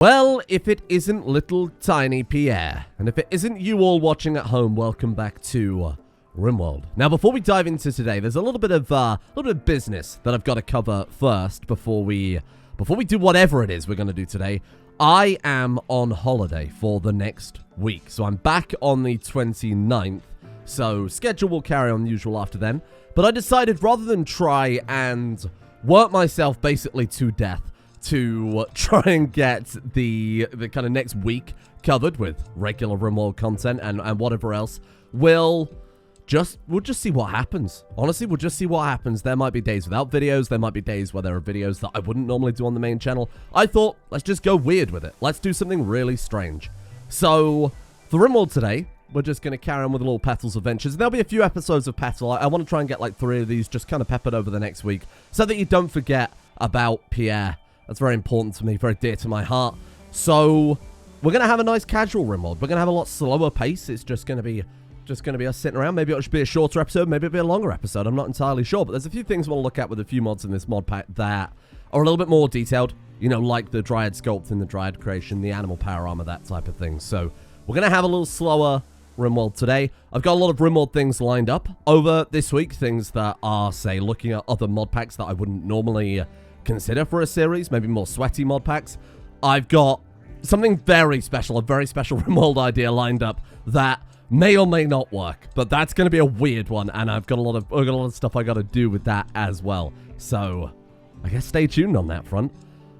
Well, if it isn't little tiny Pierre, and if it isn't you all watching at home, welcome back to Rimworld. Now, before we dive into today, there's a little bit of business that I've got to cover first before we do whatever it is we're going to do today. I am on holiday for the next week, so I'm back on the 29th. So schedule will carry on usual after then. But I decided rather than try and work myself basically to death to try and get the kind of next week covered with regular Rimworld content and whatever else, we'll just see what happens. Honestly, we'll just see what happens. There might be days without videos. There might be days where there are videos that I wouldn't normally do on the main channel. I thought, let's just go weird with it. Let's do something really strange. So, for Rimworld today, we're just going to carry on with a little Petal's adventures. There'll be a few episodes of Petal. I want to try and get like 3 of these just kind of peppered over the next week so that you don't forget about Pierre. That's very important to me, very dear to my heart. So, we're going to have a nice casual Rimworld. We're going to have a lot slower pace. It's just going to be us sitting around. Maybe it should be a shorter episode. Maybe it'll be a longer episode. I'm not entirely sure. But there's a few things I want to look at with a few mods in this mod pack that are a little bit more detailed. You know, like the Dryad sculpt in the Dryad creation, the animal power armor, that type of thing. So, we're going to have a little slower Rimworld today. I've got a lot of Rimworld things lined up over this week. Things that are, say, looking at other mod packs that I wouldn't normally consider for a series, maybe more sweaty mod packs. I've got something very special, a very special Rimworld idea lined up that may or may not work, but that's going to be a weird one, and I've got a lot of stuff I got to do with that as well. So, I guess stay tuned on that front.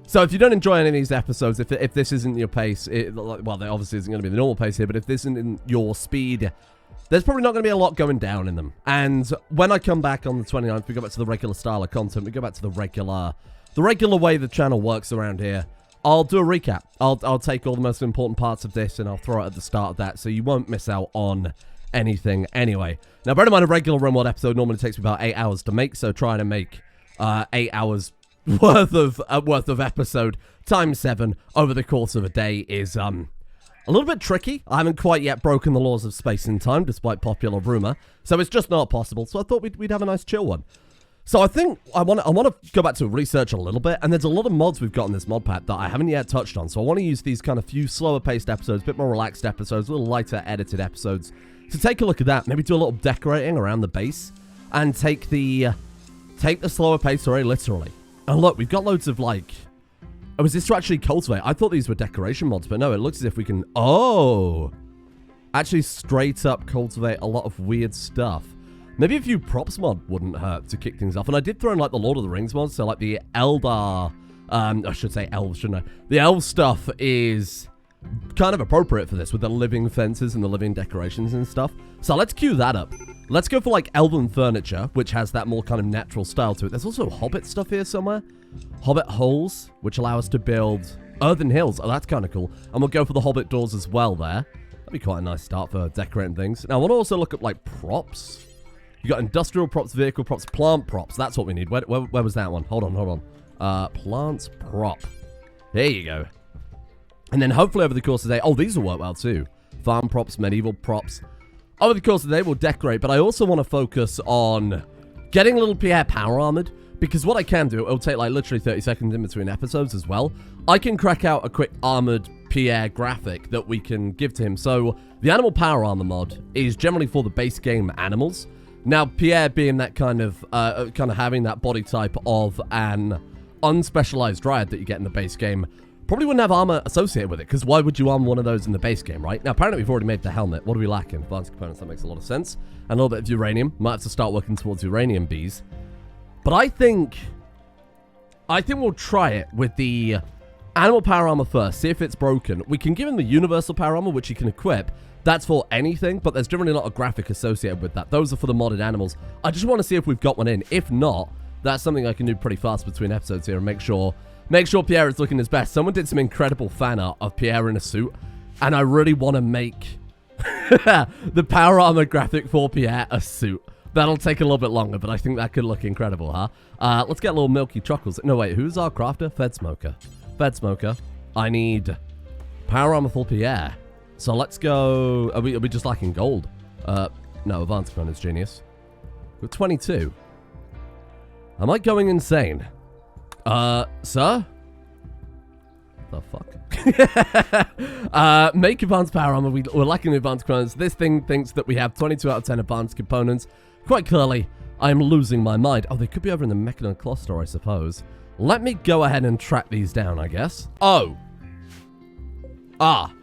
So, if you don't enjoy any of these episodes, if this isn't your pace, well, there obviously isn't going to be the normal pace here, but if this isn't your speed, there's probably not going to be a lot going down in them. And when I come back on the 29th, we go back to the regular style of content. We go back to the regular way the channel works around here. I'll do a recap. I'll take all the most important parts of this and I'll throw it at the start of that, so you won't miss out on anything anyway. Now, bear in mind, a regular Rimworld episode normally takes me about 8 hours to make, so trying to make 8 hours worth of episode times 7 over the course of a day is a little bit tricky. I haven't quite yet broken the laws of space and time, despite popular rumor, so it's just not possible. So I thought we'd have a nice chill one. So I think I want to go back to research a little bit, and there's a lot of mods we've got in this mod pack that I haven't yet touched on. So I want to use these kind of few slower paced episodes, a bit more relaxed episodes, a little lighter edited episodes to take a look at that. Maybe do a little decorating around the base and take the slower pace very literally. And look, we've got loads of like, oh, is this to actually cultivate? I thought these were decoration mods, but no, it looks as if we can, actually straight up cultivate a lot of weird stuff. Maybe a few props mod wouldn't hurt to kick things off. And I did throw in like the Lord of the Rings mods, so like the Eldar, I should say elves, shouldn't I? The elf stuff is kind of appropriate for this with the living fences and the living decorations and stuff. So let's cue that up. Let's go for like elven furniture, which has that more kind of natural style to it. There's also Hobbit stuff here somewhere. Hobbit holes, which allow us to build earthen hills. Oh, that's kind of cool. And we'll go for the Hobbit doors as well there. That'd be quite a nice start for decorating things. Now, I want to also look at like props. You got industrial props, vehicle props, plant props. That's what we need. Where was that one? Hold on. Plants prop. There you go. And then hopefully over the course of the day... Oh, these will work well too. Farm props, medieval props. Over the course of the day, we'll decorate. But I also want to focus on getting little Pierre power armored. Because what I can do, it'll take like literally 30 seconds in between episodes as well. I can crack out a quick armored Pierre graphic that we can give to him. So the animal power armor mod is generally for the base game animals. Now, Pierre being that kind of having that body type of an unspecialized Dryad that you get in the base game, probably wouldn't have armor associated with it, because why would you arm one of those in the base game, right? Now, apparently we've already made the helmet. What are we lacking? Advanced components, that makes a lot of sense. And a little bit of uranium. Might have to start working towards uranium bees. But I think we'll try it with the animal power armor first, see if it's broken. We can give him the universal power armor, which he can equip. That's for anything, but there's generally not a graphic associated with that. Those are for the modded animals. I just want to see if we've got one in. If not, that's something I can do pretty fast between episodes here and make sure Pierre is looking his best. Someone did some incredible fan art of Pierre in a suit, and I really want to make the power armor graphic for Pierre a suit. That'll take a little bit longer, but I think that could look incredible, huh? Let's get a little Milky Truckles. No, wait, who's our crafter? Fed Smoker. Fed Smoker. I need power armor for Pierre. So let's go... Are we just lacking gold? No, advanced components, genius. We're 22. Am I going insane? Sir? The fuck? Make advanced power armor. We're lacking the advanced components. This thing thinks that we have 22 out of 10 advanced components. Quite clearly, I'm losing my mind. Oh, they could be over in the Mechanum cluster, I suppose. Let me go ahead and track these down, I guess. Oh. Ah.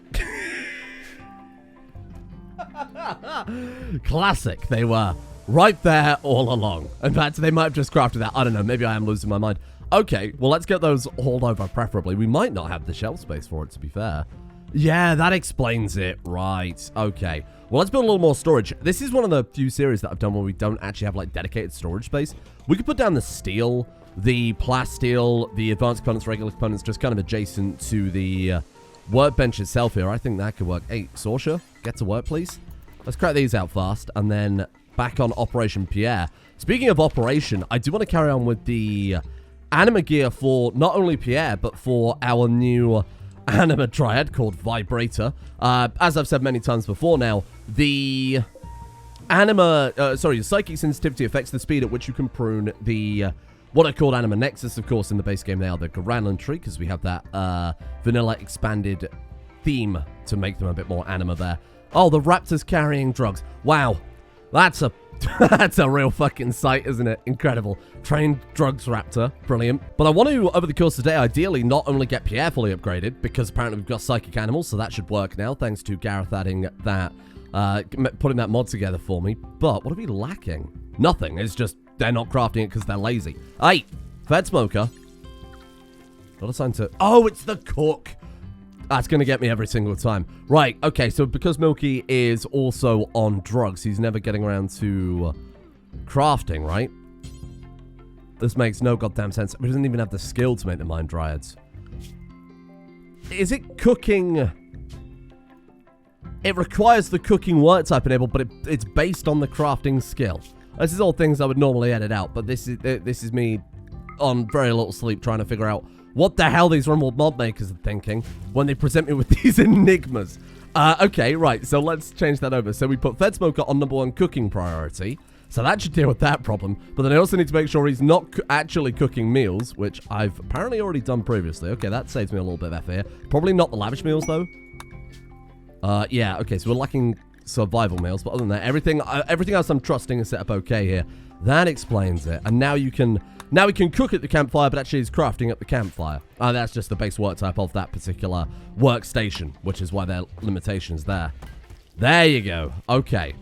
Classic. They were right there all along. In fact, they might have just crafted that. I don't know. Maybe I am losing my mind. Okay, well, let's get those hauled over, preferably. We might not have the shelf space for it, to be fair. Yeah, that explains it. Right. Okay. Well, let's build a little more storage. This is one of the few series that I've done where we don't actually have, like, dedicated storage space. We could put down the steel, the plasteel, the advanced components, regular components, just kind of adjacent to the workbench itself here. I think that could work. Hey, Sorsha, get to work, please. Let's crack these out fast, and then back on Operation Pierre. Speaking of Operation, I do want to carry on with the anima gear for not only Pierre, but for our new anima Dryad called Vibrator. As I've said many times before now, the psychic sensitivity affects the speed at which you can prune the what are called Anima Nexus. Of course, in the base game, they are the Granlin tree, because we have that vanilla expanded theme to make them a bit more anima there. Oh, the raptor's carrying drugs. Wow. That's a that's a real fucking sight, isn't it? Incredible. Trained drugs raptor. Brilliant. But I want to, over the course of the day, ideally not only get Pierre fully upgraded, because apparently we've got psychic animals, so that should work now, thanks to Gareth adding that, putting that mod together for me. But what are we lacking? Nothing. It's just they're not crafting it because they're lazy. Hey, Fed Smoker. Not assigned to... Oh, it's the cook. That's going to get me every single time. Right, okay, so because Milky is also on drugs, he's never getting around to crafting, right? This makes no goddamn sense. He doesn't even have the skill to make the Mind Dryads. Is it cooking? It requires the cooking work type enabled, but it's based on the crafting skill. This is all things I would normally edit out, but this is me on very little sleep trying to figure out what the hell these Rimworld mod makers are thinking when they present me with these enigmas. Okay, right, so let's change that over. So we put Fed Smoker on #1 cooking priority. So that should deal with that problem. But then I also need to make sure he's not actually cooking meals, which I've apparently already done previously. Okay, that saves me a little bit of effort here. Probably not the lavish meals, though. Yeah, okay, so we're lacking survival meals. But other than that, everything else I'm trusting is set up okay here. That explains it. And now you can... Now we can cook at the campfire, but actually he's crafting at the campfire. That's just the base work type of that particular workstation, which is why there are limitations there. There you go. Okay.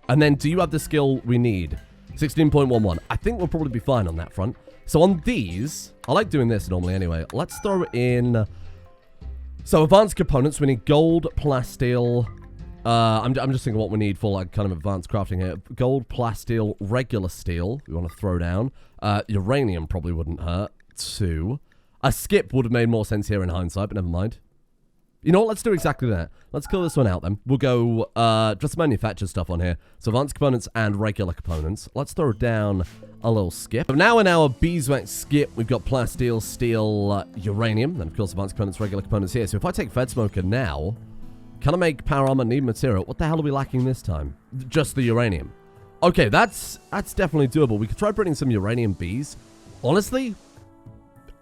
And then, do you have the skill we need? 16.11. I think we'll probably be fine on that front. So on these, I like doing this normally anyway. Let's throw in... So advanced components, we need gold, plasteel... I'm just thinking what we need for like kind of advanced crafting here. Gold, plasteel, regular steel. We want to throw down. Uranium probably wouldn't hurt. 2. A skip would have made more sense here in hindsight, but never mind. You know what? Let's do exactly that. Let's kill this one out then. We'll go just manufacture stuff on here. So advanced components and regular components. Let's throw down a little skip. So now in our beeswax skip, we've got plasteel, steel, uranium. Then of course advanced components, regular components here. So if I take Fed Smoker now... Can I make power armor need material? What the hell are we lacking this time? Just the uranium. Okay, that's definitely doable. We could try putting some uranium bees. Honestly,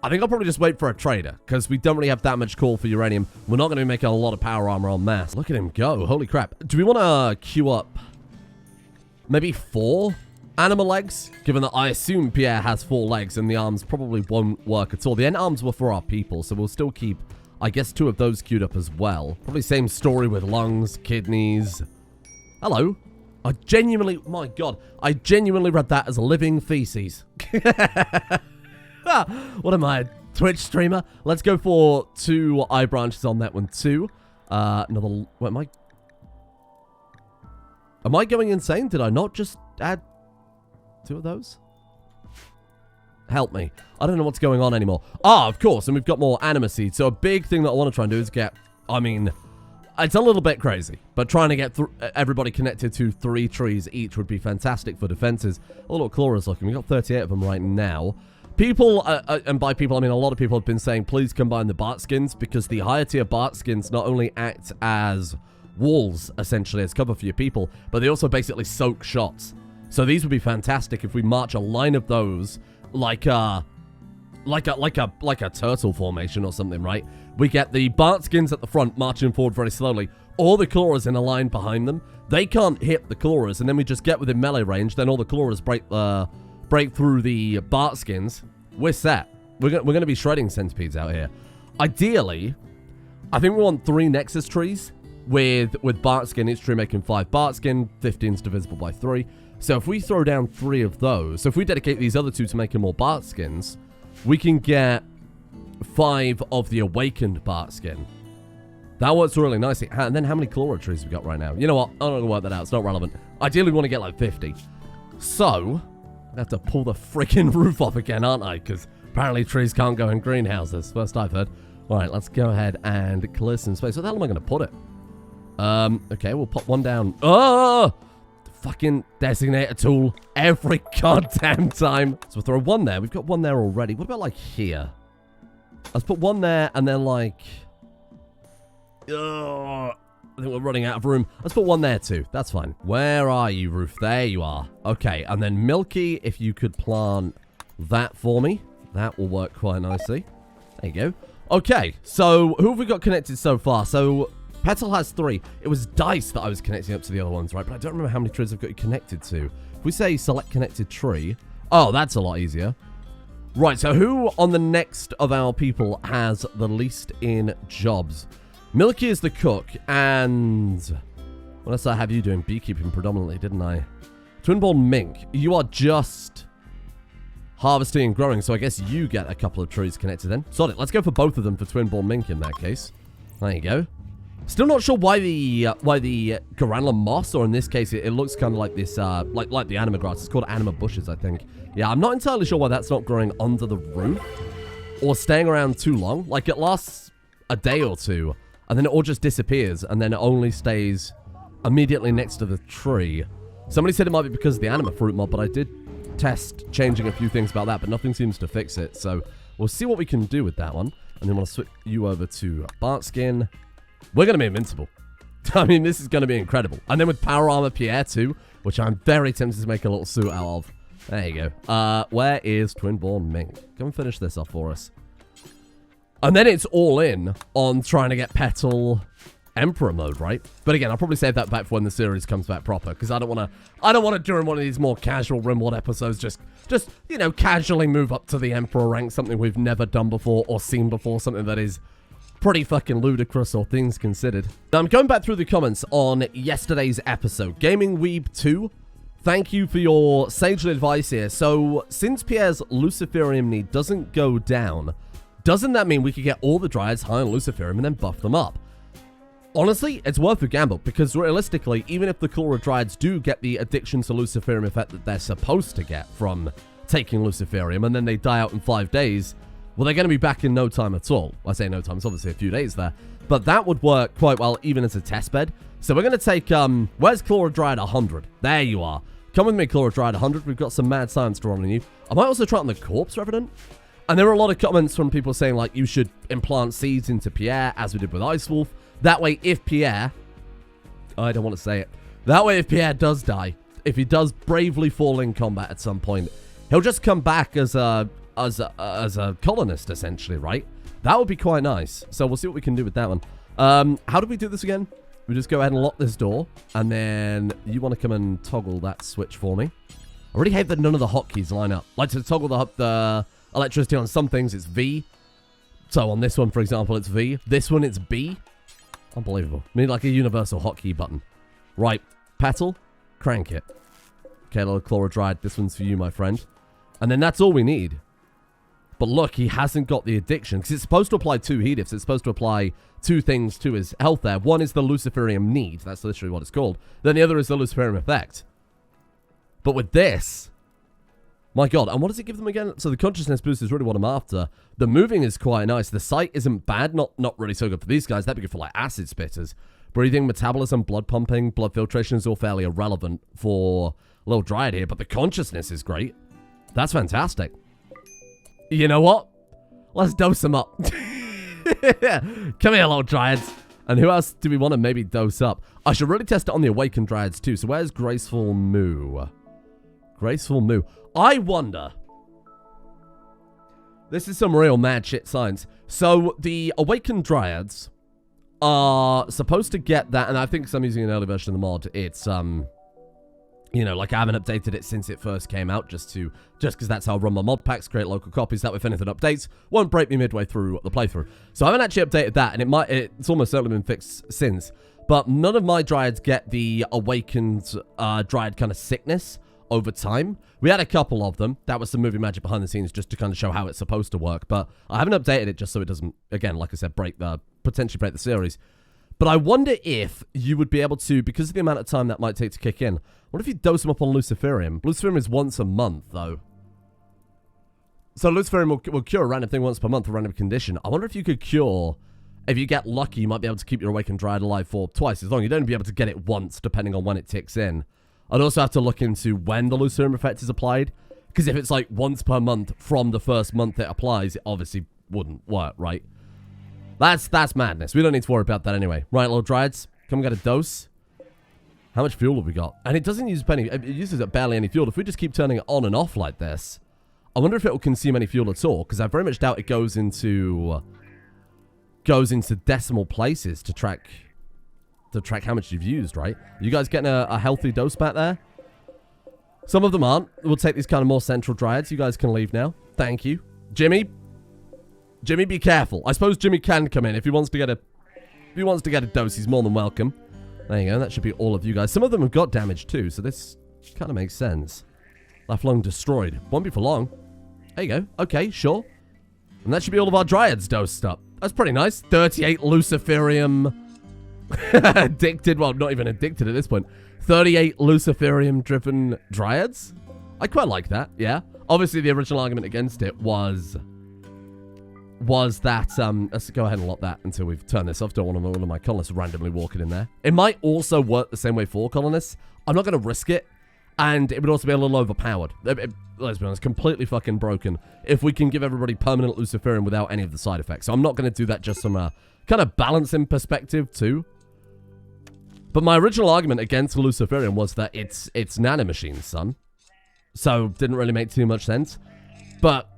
I think I'll probably just wait for a trader, because we don't really have that much call for uranium. We're not going to be making a lot of power armor en masse. Look at him go. Holy crap. Do we want to queue up maybe 4 animal legs? Given that I assume Pierre has 4 legs and the arms probably won't work at all. The end arms were for our people, so we'll still keep... I guess 2 of those queued up as well. Probably same story with lungs, kidneys. Hello. I genuinely... My God. I genuinely read that as living feces. What am I, a Twitch streamer? Let's go for 2 eye branches on that one too. Another... What am I... Am I going insane? Did I not just add 2 of those? Help me. I don't know what's going on anymore. Ah, of course, and we've got more anima seeds. So a big thing that I want to try and do is get... I mean, it's a little bit crazy, but trying to get everybody connected to 3 trees each would be fantastic for defenses. A little Chlora's looking. We've got 38 of them right now. People, and by people I mean a lot of people have been saying, please combine the Bart skins, because the higher tier Bart skins not only act as walls, essentially, as cover for your people, but they also basically soak shots. So these would be fantastic if we march a line of those... like a turtle formation or something, right? We get the Bartskins at the front marching forward very slowly. All the Clawers in a line behind them. They can't hit the Clawers, and then we just get within melee range. Then all the Clawers break through the Bartskins. We're set. We're going to be shredding centipedes out here. Ideally, I think we want 3 Nexus trees with Bartskin, each tree making 5 Bartskin. 15 is divisible by 3. So if we throw down 3 of those, so if we dedicate these other 2 to making more Bartskins, we can get 5 of the awakened Bartskin. That works really nicely. And then how many Clawra trees have we got right now? You know what? I'm not going to work that out. It's not relevant. Ideally, we want to get like 50. So, I have to pull the freaking roof off again, aren't I? Because apparently trees can't go in greenhouses. First I've heard. All right, let's go ahead and clear some space. Where the hell am I going to put it? Okay, we'll pop one down. Oh! The fucking designator tool every goddamn time. So we'll throw 1 there. We've got 1 there already. What about like here? Let's put 1 there and then like... I think we're running out of room. Let's put 1 there too. That's fine. Where are you, roof? There you are. Okay, and then Milky, if you could plant that for me. That will work quite nicely. There you go. Okay, so who have we got connected so far? So Petal has 3. It was Dice that I was connecting up to the other ones, right? But I don't remember how many trees I've got you connected to. If we say select connected tree. Oh, that's a lot easier. Right, so who on the next of our people has the least in jobs? Milky is the cook, and what else I have you doing? Beekeeping predominantly, didn't I? Twin-born mink, you are just harvesting and growing, so I guess you get a couple of trees connected then. Sod it, let's go for both of them for twin-born mink in that case. There you go. Still not sure why the Garanla moss, or in this case, it looks kind of like this, like the anima grass. It's called anima bushes, I think. Yeah, I'm not entirely sure why that's not growing under the roof or staying around too long. Like, it lasts a day or 2. And then it all just disappears, and then it only stays immediately next to the tree. Somebody said it might be because of the anima fruit mob, but I did test changing a few things about that, but nothing seems to fix it. So we'll see what we can do with that one. And then we'll switch you over to Bartskin. We're going to be invincible. I mean, this is going to be incredible. And then with Power Armor Pierre too, which I'm very tempted to make a little suit out of. There you go. Where is Twin-born Mink? Come and finish this off for us. And then it's all in on trying to get Petal Emperor mode, right? But again, I'll probably save that back for when the series comes back proper, because I don't want to during one of these more casual Rimworld episodes just you know, casually move up to the Emperor rank, something we've never done before or seen before, something that is pretty fucking ludicrous, all things considered. Now, I'm going back through the comments on yesterday's episode. Gaming Weeb 2, thank you for your sage advice here. So, since Pierre's Luciferium need doesn't go down, doesn't that mean we could get all the Dryads high on Luciferium and then buff them up? Honestly, it's worth a gamble, because realistically, even if the Clawra Dryads do get the addiction to Luciferium effect that they're supposed to get from taking Luciferium, and then they die out in 5 days, well, they're going to be back in no time at all. Well, I say no time, it's obviously a few days there. But that would work quite well even as a test bed. So we're going to take, where's Clawra Dryad 100? There you are. Come with me, Clawra Dryad 100. We've got some mad science to run on you. I might also try on the Corpse Revenant. And there were a lot of comments from people saying, like, you should implant seeds into Pierre, as we did with Ice Wolf. That way, if Pierre... I don't want to say it. That way, if Pierre does die, if he does bravely fall in combat at some point, he'll just come back as a colonist, essentially, right? That would be quite nice. So we'll see what we can do with that one. How do we do this again? We just go ahead and lock this door, and then you want to come and toggle that switch for me. I really hate that none of the hotkeys line up. Like, to toggle the electricity on some things, it's V. So on this one, for example, it's V. This one, it's B. Unbelievable. I mean, like a universal hotkey button. Right. Petal, crank it. Okay, little Clawra Dryad. This one's for you, my friend. And then that's all we need. But look, he hasn't got the addiction, because it's supposed to apply 2 heat ifs. It's supposed to apply 2 things to his health there. One is the Luciferium need. That's literally what it's called. Then the other is the Luciferium effect. But with this... My god, and what does it give them again? So the consciousness boost is really what I'm after. The moving is quite nice. The sight isn't bad. Not really so good for these guys. That'd be good for, like, acid spitters. Breathing, metabolism, blood pumping, blood filtration is all fairly irrelevant for little Dryad here. But the consciousness is great. That's fantastic. You know what? Let's dose them up. Come here, little Dryads. And who else do we want to maybe dose up? I should really test it on the awakened Dryads too. So where's Graceful Moo? Graceful Moo. I wonder. This is some real mad shit science. So, the Awakened Dryads are supposed to get that, and I think I'm using an early version of the mod. It's, you know, like I haven't updated it since it first came out, just because that's how I run my mod packs, create local copies, that way if anything updates, won't break me midway through the playthrough. So I haven't actually updated that, and it's almost certainly been fixed since. But none of my Dryads get the Awakened Dryad kind of sickness over time. We had a couple of them. That was some movie magic behind the scenes just to kind of show how it's supposed to work. But I haven't updated it just so it doesn't, again, like I said, potentially break the series. But I wonder if you would be able to, because of the amount of time that might take to kick in, what if you dose them up on Luciferium? Luciferium is once a month, though. So Luciferium will cure a random thing once per month, a random condition. I wonder if you could cure, if you get lucky, you might be able to keep your Awakened Dryad alive for twice as long. You'd only be able to get it once, depending on when it ticks in. I'd also have to look into when the Luciferium effect is applied, because if it's like once per month from the first month it applies, it obviously wouldn't work, right? That's madness. We don't need to worry about that anyway. Right, little Dryads, come get a dose. How much fuel have we got? And it doesn't use any, it uses barely any fuel. If we just keep turning it on and off like this, I wonder if it will consume any fuel at all, because I very much doubt it goes into decimal places to track how much you've used, right? You guys getting a healthy dose back there? Some of them aren't. We'll take these kind of more central Dryads. You guys can leave now. Thank you. Jimmy, be careful. I suppose Jimmy can come in if he wants to get a dose. He's more than welcome. There you go. That should be all of you guys. Some of them have got damage too, so this kind of makes sense. Lifelong destroyed. Won't be for long. There you go. Okay, sure. And that should be all of our Dryads dosed up. That's pretty nice. 38 Luciferium addicted. Well, not even addicted at this point. 38 Luciferium-driven Dryads. I quite like that, yeah. Obviously, the original argument against it was that, let's go ahead and lock that until we've turned this off. Don't want one of my colonists randomly walking in there. It might also work the same way for colonists. I'm not going to risk it, and it would also be a little overpowered. Let's be honest, completely fucking broken if we can give everybody permanent Luciferium without any of the side effects. So I'm not going to do that just from a kind of balancing perspective too. But my original argument against Luciferium was that it's nanomachines, son. So didn't really make too much sense. But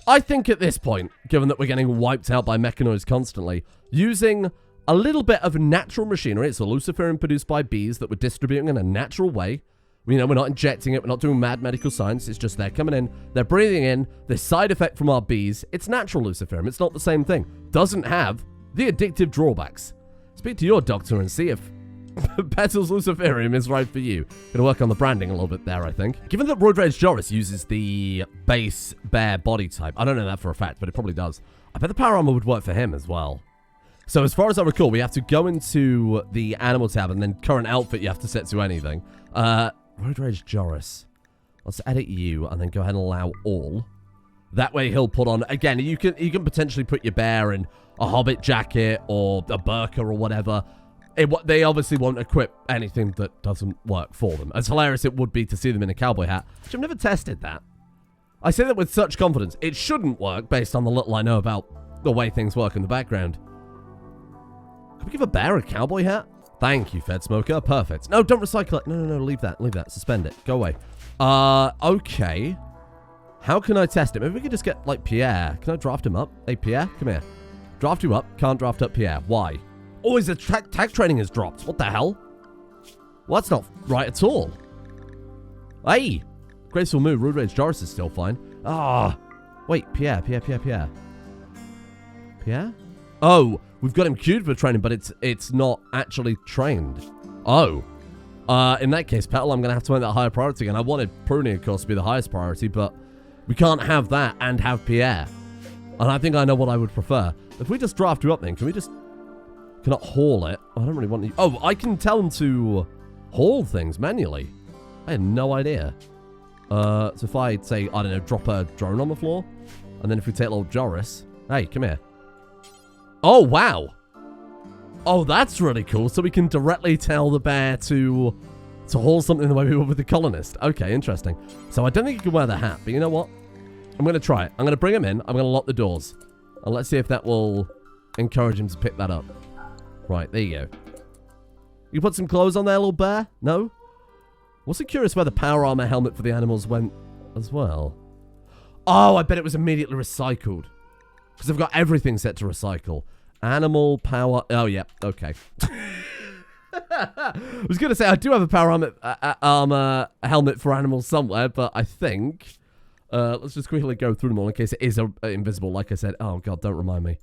I think at this point, given that we're getting wiped out by mechanoids constantly, using a little bit of natural machinery, it's a Luciferium produced by bees that we're distributing in a natural way. You know, we're not injecting it, we're not doing mad medical science, it's just they're coming in, they're breathing in, the side effect from our bees, it's natural Luciferium, it's not the same thing. Doesn't have the addictive drawbacks. Speak to your doctor and see if Petal's Luciferium is right for you. Gonna work on the branding a little bit there, I think. Given that Roid Joris uses the base bear body type, I don't know that for a fact, but it probably does. I bet the power armor would work for him as well. So as far as I recall, we have to go into the animal tab and then current outfit you have to set to anything. Roid Joris. Let's edit you and then go ahead and allow all. That way he'll put on, again, you can potentially put your bear in a hobbit jacket or a burqa or whatever. They obviously won't equip anything that doesn't work for them. As hilarious it would be to see them in a cowboy hat, which I've never tested that. I say that with such confidence. It shouldn't work based on the little I know about the way things work in the background. Can we give a bear a cowboy hat? Thank you, Fed Smoker. Perfect. No, don't recycle it. No, leave that. Leave that. Suspend it. Go away. Okay. How can I test it? Maybe we could just get, like, Pierre. Can I draft him up? Hey, Pierre, come here. Draft you up. Can't draft up Pierre. Why? Oh, his attack training has dropped. What the hell? Well, that's not right at all. Hey! Graceful move. Rude Rage Joris is still fine. Ah! Wait, Pierre. Pierre? Oh, we've got him queued for training, but it's not actually trained. Oh. In that case, Petal, I'm going to have to make that higher priority again. I wanted pruning, of course, to be the highest priority, but we can't have that and have Pierre. And I think I know what I would prefer. If we just draft you up then, can we just... Cannot haul it. I don't really want to... Oh, I can tell them to haul things manually. I had no idea. So if I say, I don't know, drop a drone on the floor, and then if we take little Joris... Hey, come here. Oh, wow. Oh, that's really cool. So we can directly tell the bear to haul something the way we would with the colonist. Okay, interesting. So I don't think you can wear the hat, but you know what? I'm going to try it. I'm going to bring him in. I'm going to lock the doors. And let's see if that will encourage him to pick that up. Right, there you go. You put some clothes on there, little bear? No? Wasn't curious where the power armor helmet for the animals went as well. Oh, I bet it was immediately recycled. Because I've got everything set to recycle. Animal power... Oh, yeah. Okay. I was going to say, I do have a power armor helmet for animals somewhere, but I think... let's just quickly go through them all in case it is invisible, like I said. Oh, God, don't remind me.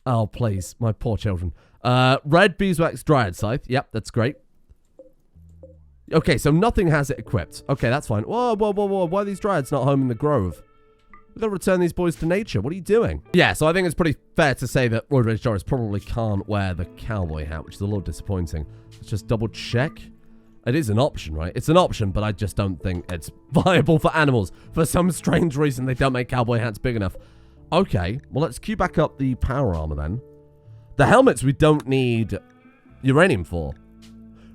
Oh, please. My poor children. Red beeswax dryad scythe. Yep, that's great. Okay, so nothing has it equipped. Okay, that's fine. Whoa, whoa, whoa, whoa. Why are these dryads not home in the grove? We've got to return these boys to nature. What are you doing? Yeah, so I think it's pretty fair to say that Roid Rage Doris probably can't wear the cowboy hat, which is a little disappointing. Let's just double check. It is an option, right? It's an option, but I just don't think it's viable for animals. For some strange reason, they don't make cowboy hats big enough. Okay, well, let's queue back up the power armor then. The helmets we don't need uranium for.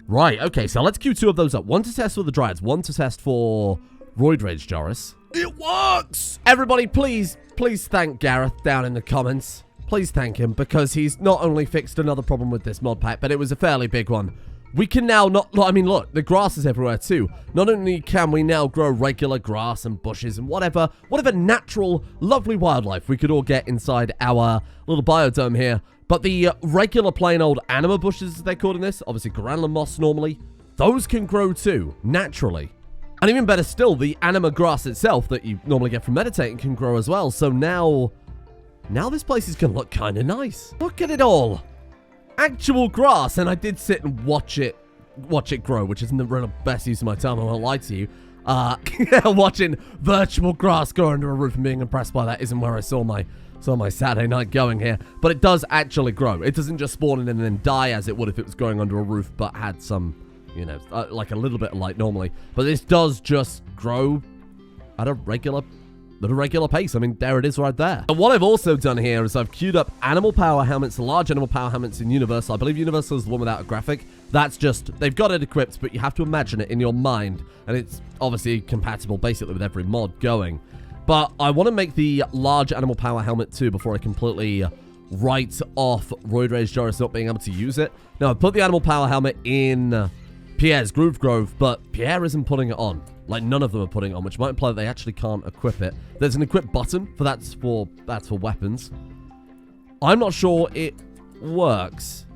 Right, okay, so let's queue 2 of those up. One to test for the Dryads, one to test for Roid Rage Doris. It works! Everybody, please thank Gareth down in the comments. Please thank him, because he's not only fixed another problem with this mod pack, but it was a fairly big one. We can now I mean, look, the grass is everywhere too. Not only can we now grow regular grass and bushes and whatever natural, lovely wildlife we could all get inside our little biodome here, but the regular plain old anima bushes, as they're called in this, obviously granula moss normally, those can grow too, naturally. And even better still, the anima grass itself that you normally get from meditating can grow as well. So now this place is going to look kind of nice. Look at it all. Actual grass, and I did sit and watch it grow, which isn't the real best use of my time, I won't lie to you. Watching virtual grass grow under a roof and being impressed by that isn't where I saw my Saturday night going here. But it does actually grow. It doesn't just spawn in and then die as it would if it was growing under a roof, but had some, you know, like a little bit of light normally. But this does just grow at a regular pace. I mean, there it is right there. And what I've also done here is I've queued up animal power helmets, large animal power helmets in Universal. I believe Universal is the one without a graphic. That's just, they've got it equipped, but you have to imagine it in your mind. And it's obviously compatible basically with every mod going. But I want to make the large animal power helmet too before I completely write off Roid Rage Doris not being able to use it. Now, I put the animal power helmet in Pierre's Groove Grove, but Pierre isn't putting it on. Like, none of them are putting it on, which might imply that they actually can't equip it. There's an equip button, that's for weapons. I'm not sure it works.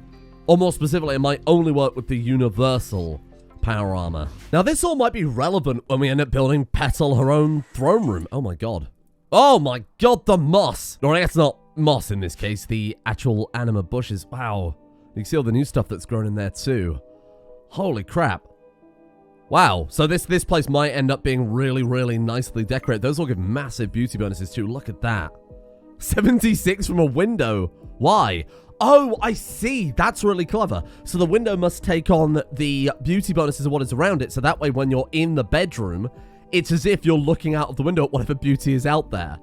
Or more specifically, it might only work with the universal power armor. Now, this all might be relevant when we end up building Petal her own throne room. Oh my god. Oh my god, the moss! Or I guess not moss in this case, the actual anima bushes. Wow. You can see all the new stuff that's grown in there too. Holy crap. Wow, so this place might end up being really, really nicely decorated. Those will give massive beauty bonuses too. Look at that. 76 from a window. Why? Oh, I see. That's really clever. So the window must take on the beauty bonuses of what is around it. So that way when you're in the bedroom, it's as if you're looking out of the window at whatever beauty is out there.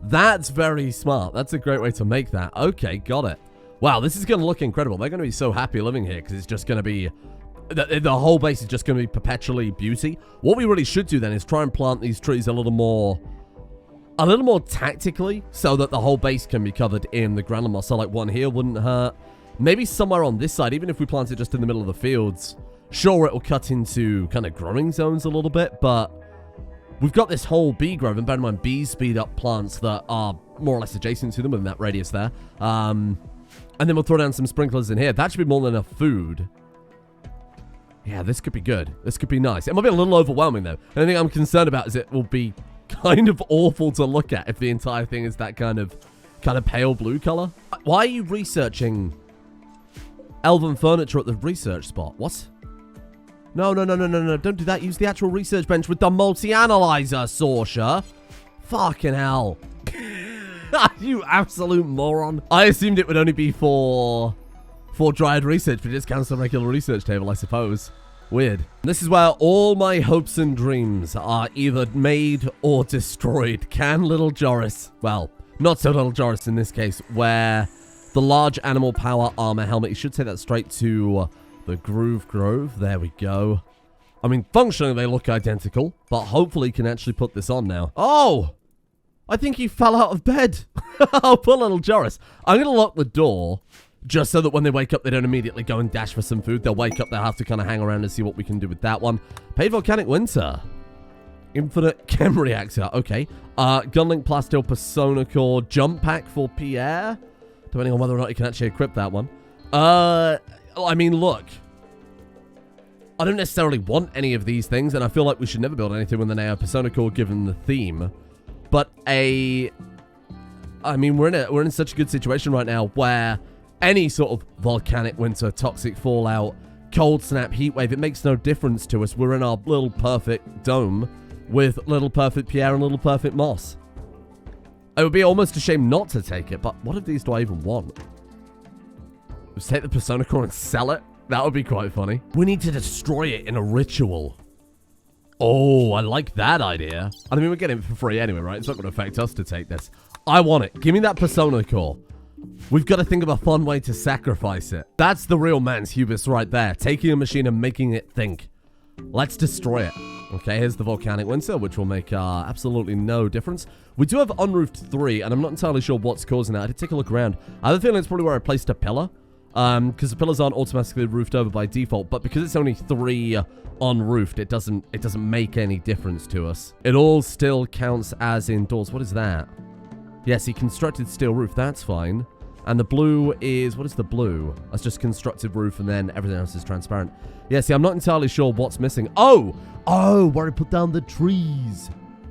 That's very smart. That's a great way to make that. Okay, got it. Wow, this is going to look incredible. They're going to be so happy living here because it's just going to be... The whole base is just going to be perpetually beauty. What we really should do then is try and plant these trees a little more tactically so that the whole base can be covered in the granule moss. So like one here wouldn't hurt. Maybe somewhere on this side, even if we plant it just in the middle of the fields. Sure, it will cut into kind of growing zones a little bit, but we've got this whole bee grove, and bear in mind, bees speed up plants that are more or less adjacent to them within that radius there. And then we'll throw down some sprinklers in here. That should be more than enough food. Yeah, this could be good. This could be nice. It might be a little overwhelming, though. The only thing I'm concerned about is it will be kind of awful to look at if the entire thing is that kind of pale blue color. Why are you researching elven furniture at the research spot? What? No. Don't do that. Use the actual research bench with the multi-analyzer, Sorsha. Fucking hell. You absolute moron. I assumed it would only be for Dryad research, but it just counts the regular research table, I suppose. Weird. This is where all my hopes and dreams are either made or destroyed. Can little Joris, well, not so little Joris in this case, wear the large animal power armor helmet. You should take that straight to the Groove Grove. There we go. I mean, functionally they look identical, but hopefully you can actually put this on now. Oh! I think he fell out of bed. Oh, poor little Joris. I'm going to lock the door, just so that when they wake up, they don't immediately go and dash for some food. They'll wake up, they'll have to kind of hang around and see what we can do with that one. Paid Volcanic Winter. Infinite Chem Reactor. Okay. Gunlink Plasteel Persona Core. Jump Pack for Pierre. Depending on whether or not you can actually equip that one. I mean, look. I don't necessarily want any of these things, and I feel like we should never build anything with an AO Persona Core given the theme. But I mean, we're in such a good situation right now where any sort of volcanic winter, toxic fallout, cold snap, heat wave, it makes no difference to us. We're in our little perfect dome with little perfect Pierre and little perfect Moss. It would be almost a shame not to take it, but what of these do I even want? Just take the Persona Core and sell it? That would be quite funny. We need to destroy it in a ritual. Oh, I like that idea. I mean, we're getting it for free anyway, right? It's not going to affect us to take this. I want it. Give me that Persona Core. We've got to think of a fun way to sacrifice it. That's the real man's hubris right there. Taking a machine and making it think. Let's destroy it. Okay, here's the volcanic winter, which will make absolutely no difference. We do have unroofed 3, and I'm not entirely sure what's causing that. I did take a look around. I have a feeling it's probably where I placed a pillar. Because the pillars aren't automatically roofed over by default, but because it's only 3 unroofed, it doesn't make any difference to us. It all still counts as indoors. What is that? Yes, he constructed steel roof. That's fine. And the blue is... What is the blue? That's just constructed roof, and then everything else is transparent. Yeah, see, I'm not entirely sure what's missing. Oh! Oh, where I put down the trees.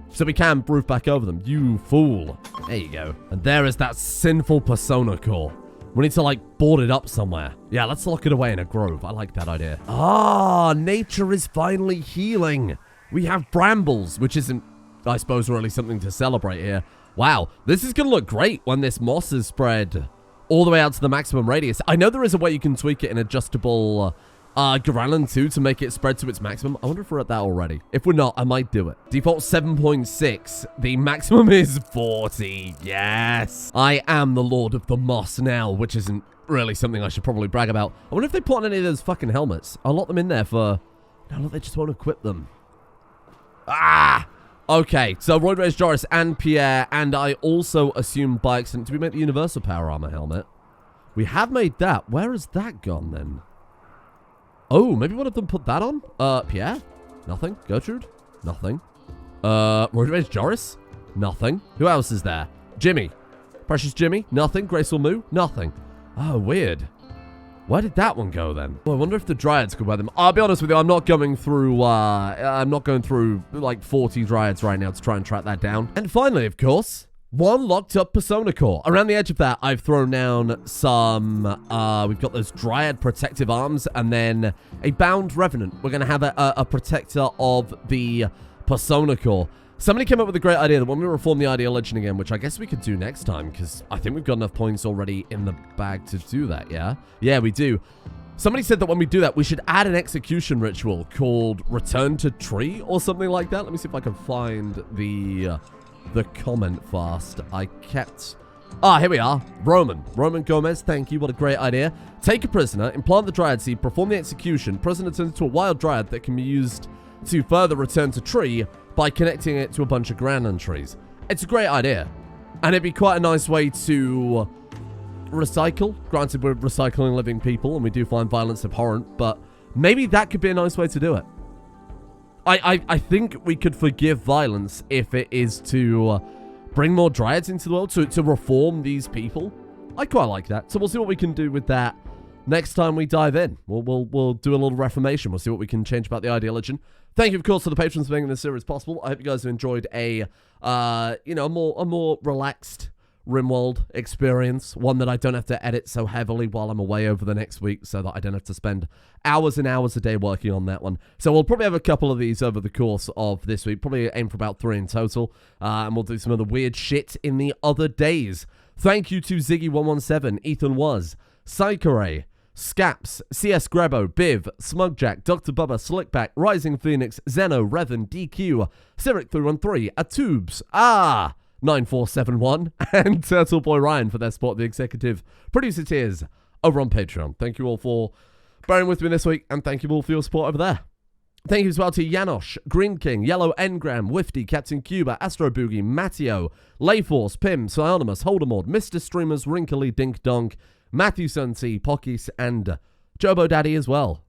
So we can roof back over them. You fool. There you go. And there is that sinful Persona Core. We need to, like, board it up somewhere. Yeah, let's lock it away in a grove. I like that idea. Ah, nature is finally healing. We have brambles, which isn't, I suppose, really something to celebrate here. Wow, this is going to look great when this moss is spread all the way out to the maximum radius. I know there is a way you can tweak it in adjustable Granlund 2 to make it spread to its maximum. I wonder if we're at that already. If we're not, I might do it. Default 7.6. The maximum is 40. Yes. I am the Lord of the Moss now, which isn't really something I should probably brag about. I wonder if they put on any of those fucking helmets. I'll lock them in there for... No, they just won't equip them. Ah! Okay, so Roid Rage Joris and Pierre, and I also assume by accident, did we make the Universal Power Armor helmet? We have made that. Where has that gone then? Oh, maybe one of them put that on? Pierre? Nothing. Gertrude? Nothing. Roid Rage Joris? Nothing. Who else is there? Jimmy. Precious Jimmy? Nothing. Graceful Moo? Nothing. Oh, weird. Where did that one go then? Well, I wonder if the Dryads could wear them. I'll be honest with you, I'm not going through like 40 Dryads right now to try and track that down. And finally, of course, one locked up Persona Core. Around the edge of that, I've thrown down some, we've got those Dryad protective arms and then a bound Revenant. We're going to have a protector of the Persona Core. Somebody came up with a great idea that when we reform the Ideal Legend again, which I guess we could do next time, because I think we've got enough points already in the bag to do that, yeah? Yeah, we do. Somebody said that when we do that, we should add an execution ritual called Return to Tree or something like that. Let me see if I can find the comment fast. I kept... Ah, here we are. Roman Gomez, thank you. What a great idea. Take a prisoner, implant the Dryad seed, perform the execution. Prisoner turns into a wild Dryad that can be used to further return to tree by connecting it to a bunch of Granlund trees. It's a great idea. And it'd be quite a nice way to recycle. Granted, we're recycling living people, and we do find violence abhorrent, but maybe that could be a nice way to do it. I think we could forgive violence if it is to bring more Dryads into the world, to reform these people. I quite like that. So we'll see what we can do with that next time we dive in. We'll do a little reformation. We'll see what we can change about the Ideal Legend. Thank you, of course, to the patrons for making this series possible. I hope you guys have enjoyed a more relaxed Rimworld experience. One that I don't have to edit so heavily while I'm away over the next week, so that I don't have to spend hours and hours a day working on that one. So we'll probably have a couple of these over the course of this week. Probably aim for about 3 in total. And we'll do some of the weird shit in the other days. Thank you to Ziggy117, Ethan Was, Psychoray, Scaps, CS Grebo, Biv, Smugjack, Dr. Bubba, Slickback, Rising Phoenix, Zeno, Revan, DQ, Cyric313, Atubes, 9471, and Turtle Boy Ryan for their support, the executive producer tiers over on Patreon. Thank you all for bearing with me this week, and thank you all for your support over there. Thank you as well to Janosch, Green King, Yellow Engram, Wifty, Captain Cuba, Astro Boogie, Matteo, Layforce, Pim, Psyonymous, Holdemord, Mr. Streamers, Wrinkly, Dink Donk, Matthew Sunty, Pockys, and Jobo Daddy as well.